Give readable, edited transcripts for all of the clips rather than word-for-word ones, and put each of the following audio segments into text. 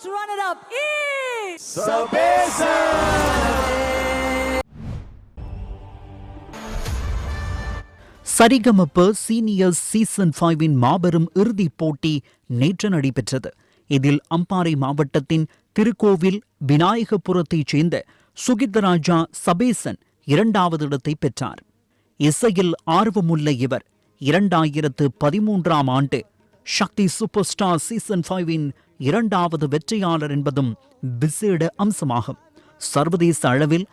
first runner-up is Sabesa. Saregamapa senior season 5 மாபெரும் இறுதிப் போட்டி நேற்று நடைபெற்றது. இதில் அம்பாறை மாவட்டத்தின் திருக்கோவில் விநாயகபுரத்தைச் சேர்ந்த சுகித்தராஜா சபேசன் 2வது இடத்தை பெற்றார். இசையில் ஆர்வமுள்ள இவர் 2013ஆம் ஆண்டு சக்தி சூப்பர் ஸ்டார் சீசன் 5 2வது வெற்றியாளர் என்பதும் விசேட அம்சமாகும். சர்வதேச அளவில்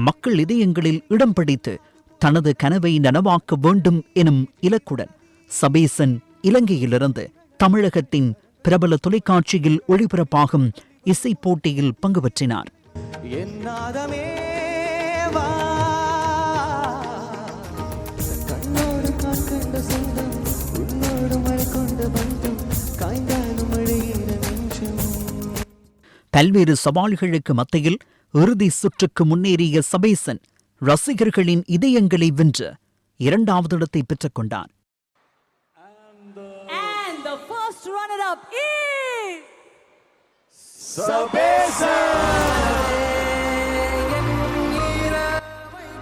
மக்கள் இதயங்களில் இடம் பிடித்து தனது கனவை நனவாக்க வேண்டும் எனும் இலக்குடன் சபேசன் இலங்கையிலிருந்து தமிழகத்தின் பிரபல தொலைக்காட்சியில் ஒளிபரப்பாகும் இசை போட்டியில் பங்கு பெற்றினார். பல்வேறு சவால்களுக்கு மத்தியில் இறுதி சுற்றுக்கு முன்னேறிய சபேசன் ரசிகர்களின் இதயங்களை வென்று 2வது இடத்தை பெற்றுக் கொண்டார். and the first runner-up is Sabesa.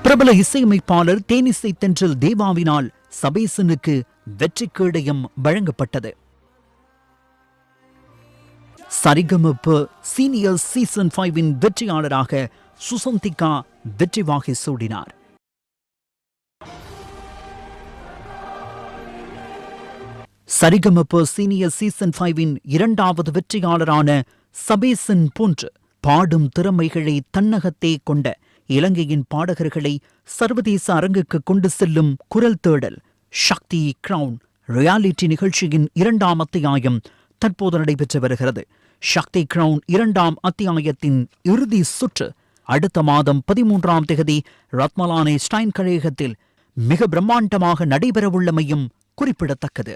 பிரபல இசையமைப்பாளர் தேனிசை தென்றல் தேவாவினால் சபேசனுக்கு வெற்றி கேடயம் வழங்கப்பட்டது. சரிகமப சீனியர் சீசன் 5 வெற்றியாளராக சுசந்திகா வெற்றி வாகை சூடினார். சரிகமப சீனியர் சீசன் 5 2வது வெற்றியாளரான சபேசன் போன்று பாடும் திறமைகளை தன்னகத்தே கொண்ட இலங்கையின் பாடகர்களை சர்வதேச அரங்குக்கு கொண்டு செல்லும் குரல் தேடல் சக்தி கிரவுன் ரியாலிட்டி நிகழ்ச்சியின் 2ஆம் அத்தியாயம் தற்போது நடைபெற்று வருகிறது. சக்தி கிரவுன் 2ஆம் அத்தியாயத்தின் இறுதி சுற்று அடுத்த மாதம் 13ஆம் தேதி ரத்மலானே ஸ்டைன் கழகத்தில் மிக பிரம்மாண்டமாக நடைபெறவுள்ளமையும் குறிப்பிடத்தக்கது.